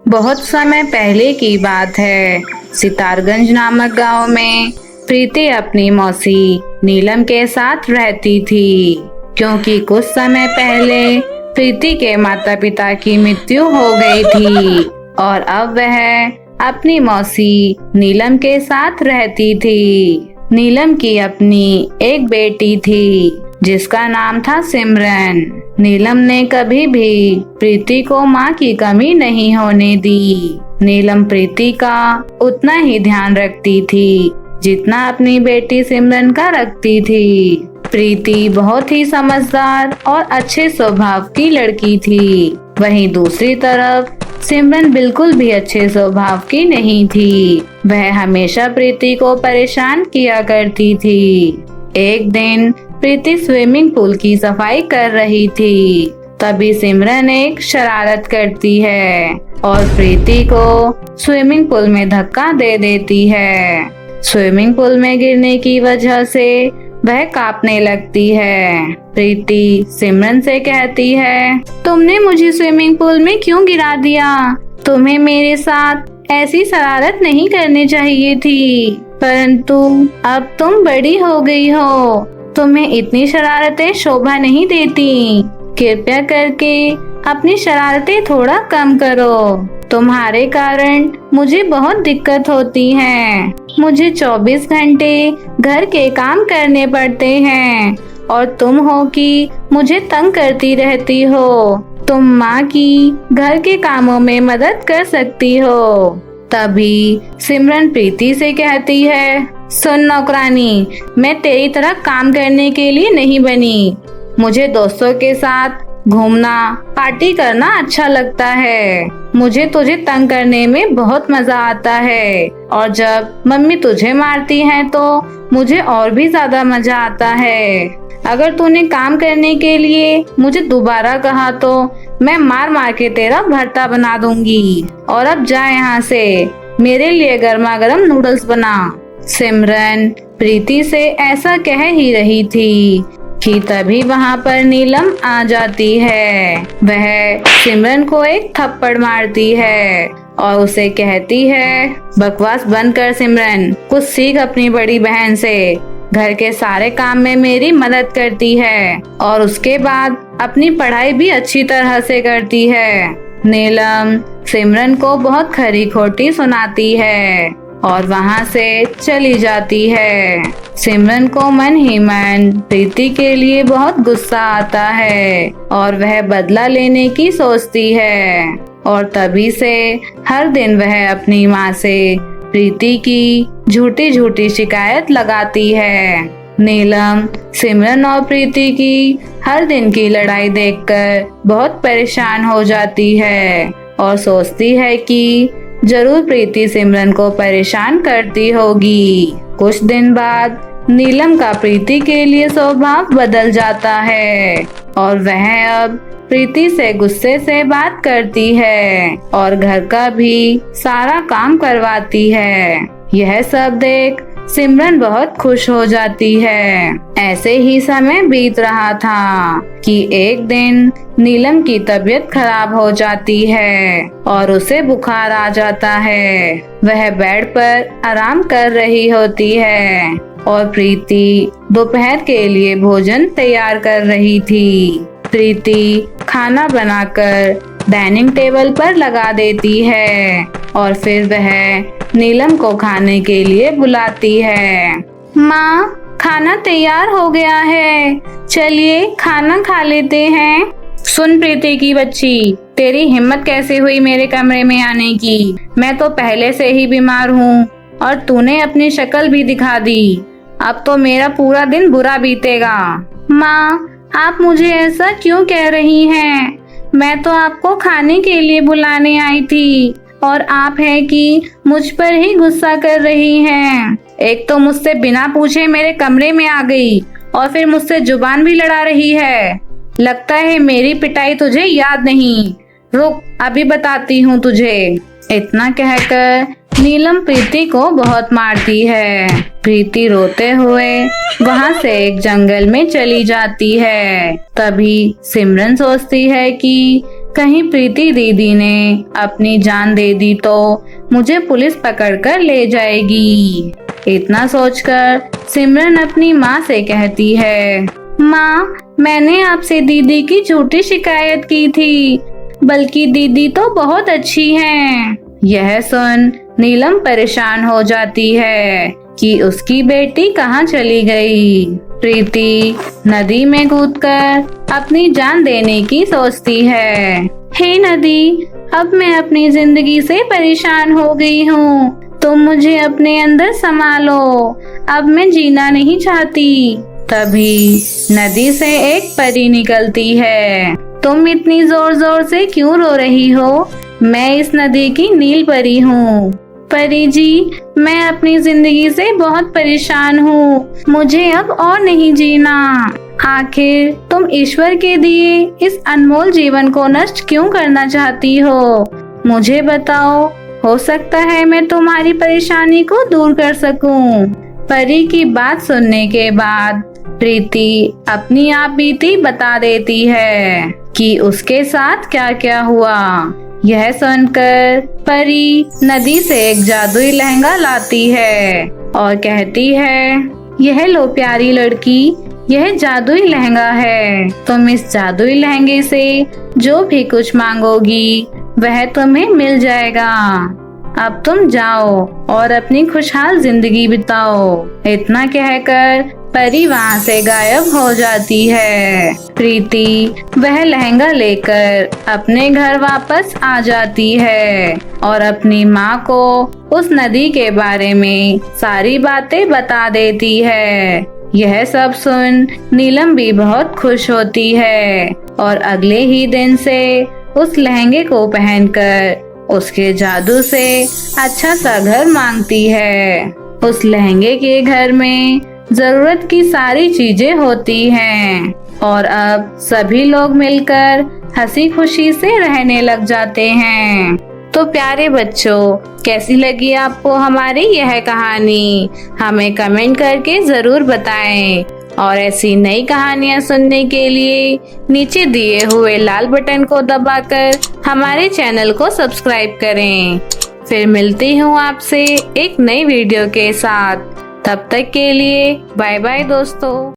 बहुत समय पहले की बात है। सितारगंज नामक गांव में प्रीति अपनी मौसी नीलम के साथ रहती थी। क्योंकि कुछ समय पहले प्रीति के माता पिता की मृत्यु हो गई थी और अब वह अपनी मौसी नीलम के साथ रहती थी। नीलम की अपनी एक बेटी थी जिसका नाम था सिमरन। नीलम ने कभी भी प्रीति को माँ की कमी नहीं होने दी। नीलम प्रीति का उतना ही ध्यान रखती थी जितना अपनी बेटी सिमरन का रखती थी। प्रीति बहुत ही समझदार और अच्छे स्वभाव की लड़की थी। वहीं दूसरी तरफ सिमरन बिल्कुल भी अच्छे स्वभाव की नहीं थी। वह हमेशा प्रीति को परेशान किया करती थी। एक दिन प्रीति स्विमिंग पूल की सफाई कर रही थी। तभी सिमरन एक शरारत करती है और प्रीति को स्विमिंग पूल में धक्का दे देती है। स्विमिंग पूल में गिरने की वजह से वह कांपने लगती है। प्रीति सिमरन से कहती है, तुमने मुझे स्विमिंग पूल में क्यों गिरा दिया? तुम्हें मेरे साथ ऐसी शरारत नहीं करनी चाहिए थी, परंतु अब तुम बड़ी हो गई हो, तुम्हें इतनी शरारतें शोभा नहीं देती। कृपया करके अपनी शरारतें थोड़ा कम करो। तुम्हारे कारण मुझे बहुत दिक्कत होती है। मुझे 24 घंटे घर के काम करने पड़ते हैं और तुम हो कि मुझे तंग करती रहती हो। तुम माँ की घर के कामों में मदद कर सकती हो। तभी सिमरन प्रीति से कहती है, सुन नौकरानी, मैं तेरी तरह काम करने के लिए नहीं बनी। मुझे दोस्तों के साथ घूमना, पार्टी करना अच्छा लगता है। मुझे तुझे तंग करने में बहुत मजा आता है और जब मम्मी तुझे मारती है तो मुझे और भी ज्यादा मजा आता है। अगर तूने काम करने के लिए मुझे दोबारा कहा तो मैं मार मार के तेरा भरता बना दूंगी। और अब जा यहाँ से, मेरे लिए गर्मा गर्म नूडल्स बना। सिमरन प्रीति से ऐसा कह ही रही थी कि तभी वहाँ पर नीलम आ जाती है। वह सिमरन को एक थप्पड़ मारती है और उसे कहती है, बकवास बंद कर सिमरन, कुछ सीख अपनी बड़ी बहन से। घर के सारे काम में मेरी मदद करती है और उसके बाद अपनी पढ़ाई भी अच्छी तरह से करती है। नीलम सिमरन को बहुत खरी खोटी सुनाती है और वहाँ से चली जाती है। सिमरन को मन ही मन प्रीति के लिए बहुत गुस्सा आता है और वह बदला लेने की सोचती है। और तभी से हर दिन वह अपनी माँ से प्रीति की झूठी झूठी शिकायत लगाती है। नीलम सिमरन और प्रीति की हर दिन की लड़ाई देखकर बहुत परेशान हो जाती है और सोचती है कि जरूर प्रीति सिमरन को परेशान करती होगी। कुछ दिन बाद नीलम का प्रीति के लिए स्वभाव बदल जाता है और वह अब प्रीति से गुस्से से बात करती है और घर का भी सारा काम करवाती है। यह सब देख सिमरन बहुत खुश हो जाती है। ऐसे ही समय बीत रहा था कि एक दिन नीलम की तबीयत खराब हो जाती है और उसे बुखार आ जाता है। वह बेड पर आराम कर रही होती है और प्रीति दोपहर के लिए भोजन तैयार कर रही थी। प्रीति खाना बनाकर डाइनिंग टेबल पर लगा देती है और फिर वह नीलम को खाने के लिए बुलाती है। माँ, खाना तैयार हो गया है, चलिए खाना खा लेते हैं। सुन प्रीति की बच्ची, तेरी हिम्मत कैसे हुई मेरे कमरे में आने की? मैं तो पहले से ही बीमार हूँ और तूने अपनी शक्ल भी दिखा दी। अब तो मेरा पूरा दिन बुरा बीतेगा। माँ, आप मुझे ऐसा क्यों कह रही हैं? मैं तो आपको खाने के लिए बुलाने आई थी और आप है कि मुझ पर ही गुस्सा कर रही हैं। एक तो मुझसे बिना पूछे मेरे कमरे में आ गई और फिर मुझसे जुबान भी लड़ा रही है। लगता है मेरी पिटाई तुझे याद नहीं। रुक, अभी बताती हूँ तुझे। इतना कहकर नीलम प्रीति को बहुत मारती है। प्रीति रोते हुए वहाँ से एक जंगल में चली जाती है। तभी सिमरन सोचती है कि कहीं प्रीति दीदी ने अपनी जान दे दी तो मुझे पुलिस पकड़कर ले जाएगी। इतना सोचकर सिमरन अपनी माँ से कहती है, माँ, मैंने आपसे दीदी की झूठी शिकायत की थी, बल्कि दीदी तो बहुत अच्छी हैं। यह सुन नीलम परेशान हो जाती है कि उसकी बेटी कहाँ चली गई। प्रीति नदी में कूदकर अपनी जान देने की सोचती है। हे नदी, अब मैं अपनी जिंदगी से परेशान हो गई हूँ, तुम मुझे अपने अंदर समा लो, अब मैं जीना नहीं चाहती। तभी नदी से एक परी निकलती है। तुम इतनी जोर जोर से क्यों रो रही हो? मैं इस नदी की नील परी हूँ। परी जी, मैं अपनी जिंदगी से बहुत परेशान हूँ, मुझे अब और नहीं जीना। आखिर तुम ईश्वर के दिए इस अनमोल जीवन को नष्ट क्यों करना चाहती हो? मुझे बताओ, हो सकता है मैं तुम्हारी परेशानी को दूर कर सकूं। परी की बात सुनने के बाद प्रीति अपनी आप बीती बता देती है कि उसके साथ क्या क्या हुआ। यह सुनकर परी नदी से एक जादुई लहंगा लाती है और कहती है, यह लो प्यारी लड़की, यह जादुई लहंगा है। तुम इस जादुई लहंगे से जो भी कुछ मांगोगी वह तुम्हें मिल जाएगा। अब तुम जाओ और अपनी खुशहाल जिंदगी बिताओ। इतना कहकर परी वहाँ से गायब हो जाती है। प्रीति वह लहंगा लेकर अपने घर वापस आ जाती है और अपनी माँ को उस नदी के बारे में सारी बातें बता देती है। यह सब सुन नीलम भी बहुत खुश होती है और अगले ही दिन से उस लहंगे को पहनकर उसके जादू से अच्छा सा घर मांगती है। उस लहंगे के घर में जरूरत की सारी चीजें होती हैं और अब सभी लोग मिलकर हंसी खुशी से रहने लग जाते हैं। तो प्यारे बच्चों, कैसी लगी आपको हमारी यह कहानी? हमें कमेंट करके जरूर बताएं और ऐसी नई कहानियाँ सुनने के लिए नीचे दिए हुए लाल बटन को दबाकर हमारे चैनल को सब्सक्राइब करें। फिर मिलती हूँ आपसे एक नई वीडियो के साथ। तब तक के लिए बाय बाय दोस्तों।